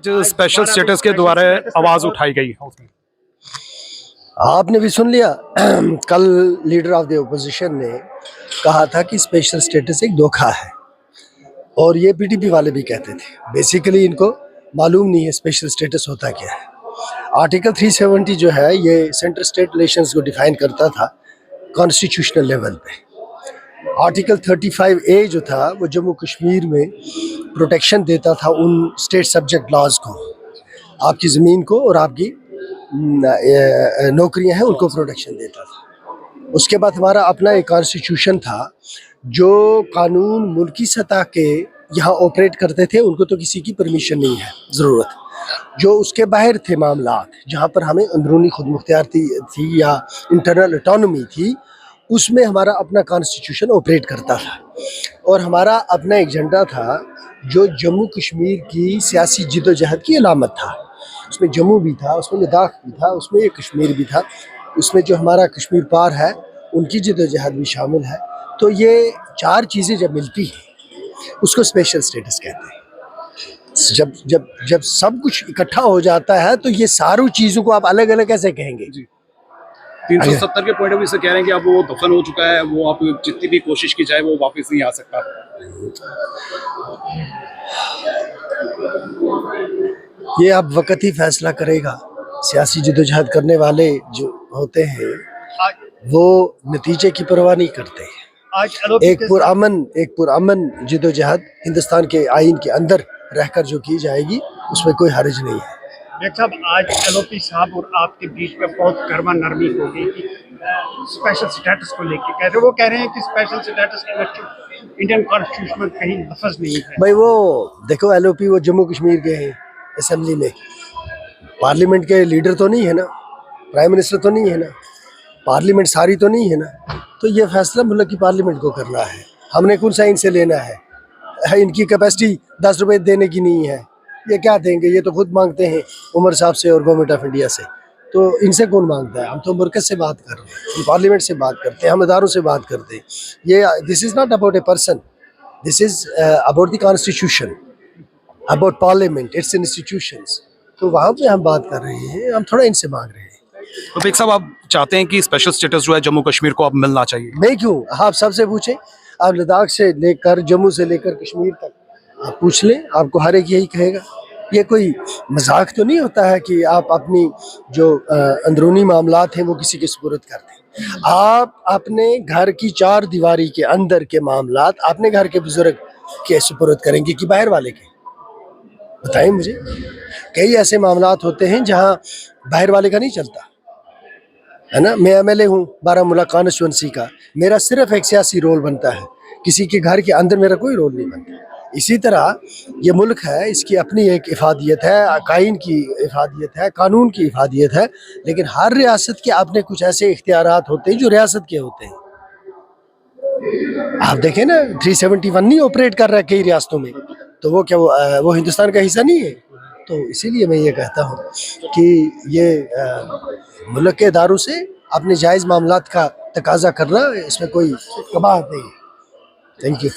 जो special status के द्वारा आवाज उठाई गई है उसमें आपने भी सुन लिया कल लीडर ऑफ द ओपोजिशन ने कहा था कि स्पेशल स्टेटस एक धोखा है, और ये पीडीपी वाले भी कहते थे। बेसिकली इनको मालूम नहीं है स्पेशल स्टेटस होता क्या है। आर्टिकल 370 जो है ये सेंटर स्टेट रिलेशंस को डिफाइन करता था कॉन्स्टिट्यूशनल लेवल पे। आर्टिकल 35A जो था वो जम्मू कश्मीर में प्रोटेक्शन देता था उन स्टेट सब्जेक्ट लॉज को, आपकी ज़मीन को और आपकी नौकरियां हैं उनको प्रोटेक्शन देता था। उसके बाद हमारा अपना एक कॉन्स्टिट्यूशन था जो कानून मुल्की सतह के यहाँ ऑपरेट करते थे, उनको तो किसी की परमिशन नहीं है ज़रूरत। जो उसके बाहर थे मामलात जहाँ पर हमें अंदरूनी खुद मुख्तियारी थी या इंटरनल ऑटोनॉमी थी, उसमें हमारा अपना कॉन्स्टिट्यूशन ऑपरेट करता था। और हमारा अपना एजेंडा था जो जम्मू कश्मीर की सियासी जिद्दोजहद की अलामत था। उसमें जम्मू भी था, उसमें लद्दाख भी था, उसमें ये कश्मीर भी था, उसमें जो हमारा कश्मीर पार है उनकी जिद्दोजहद भी शामिल है। तो ये चार चीज़ें जब मिलती हैं उसको स्पेशल स्टेटस कहते हैं। जब जब जब सब कुछ इकट्ठा हो जाता है तो ये सारी चीज़ों को आप अलग अलग कैसे कहेंगे? 370 के पॉइंट ऑफ व्यू से कह रहे हैं कि अब वो दफन हो चुका है, वो आप जितनी भी कोशिश की जाए वो वापस नहीं आ सकता। ये अब वक्त ही फैसला करेगा। सियासी जद्दोजहद करने वाले जो होते हैं वो नतीजे की परवाह नहीं करते। एक पुरअमन जद्दोजहद हिंदुस्तान के आइन के अंदर रहकर जो की जाएगी उसमें कोई हर्ज नहीं है। डॉक्टर साहब, आज एलओपी साहब और आपके बीच में बहुत गर्मा नरमी हो गई कि स्पेशल स्टेटस को लेके वो कह रहे हैं कि स्पेशल स्टेटस के इंडियन कॉन्स्टिट्यूशन में कहीं लफ्ज नहीं है। भाई वो देखो, एलओपी वो जम्मू कश्मीर के हैं, असेंबली में पार्लियामेंट के लीडर तो नहीं है ना, प्राइम मिनिस्टर तो नहीं है ना, पार्लियामेंट सारी तो नहीं है ना। तो ये फैसला मुल्क की पार्लियामेंट को करना है, हमने कौन सा इनसे लेना है। इनकी कैपेसिटी 10 रुपये देने की नहीं है, ये क्या देंगे? ये तो खुद मांगते हैं उमर साहब से और गवर्नमेंट ऑफ इंडिया से, तो इनसे कौन मांगता है? हम तो मरकज़ से बात कर रहे हैं, पार्लियामेंट से बात करते हैं, हम इदारों से बात करते हैं। ये this is not about a person, this is about the constitution, about parliament, it's institutions. तो वहाँ पे हम बात कर रहे हैं, हम थोड़ा इनसे मांग रहे हैं। तो बेग साहब, आप चाहते हैं कि स्पेशल स्टेटस जो है जम्मू कश्मीर को अब मिलना चाहिए? मैं क्यों, आप सबसे पूछें, आप लद्दाख से लेकर जम्मू से लेकर कश्मीर तक आप पूछ लें, आपको हर एक यही कहेगा। ये कोई मजाक तो नहीं होता है कि आप अपनी जो अंदरूनी मामलात हैं वो किसी के सुपुर्द कर दें। आप अपने घर की चार दीवारी के अंदर के मामलात अपने घर के बुजुर्ग के सुपुर्द करेंगे कि बाहर वाले के? बताएं मुझे। कई ऐसे मामलात होते हैं जहां बाहर वाले का नहीं चलता है ना। मैं एमएलए हूँ बारामूला कॉन्स्टिट्यूंसी का, मेरा सिर्फ एक सियासी रोल बनता है, किसी के घर के अंदर मेरा कोई रोल नहीं बनता। इसी तरह ये मुल्क है, इसकी अपनी एक इफादियत है, आइन की इफादियत है, कानून की इफादियत है, लेकिन हर रियासत के अपने कुछ ऐसे इख्तियारात होते हैं जो रियासत के होते हैं। आप देखें ना, 371 नहीं ऑपरेट कर रहा है कई रियासतों में, तो वो क्या वो हिंदुस्तान का हिस्सा नहीं है? तो इसीलिए मैं ये कहता हूँ कि ये मुल्क के इदारों से अपने जायज़ मामलात का तकाजा करना, इसमें कोई कबाहत नहीं है। Thank you.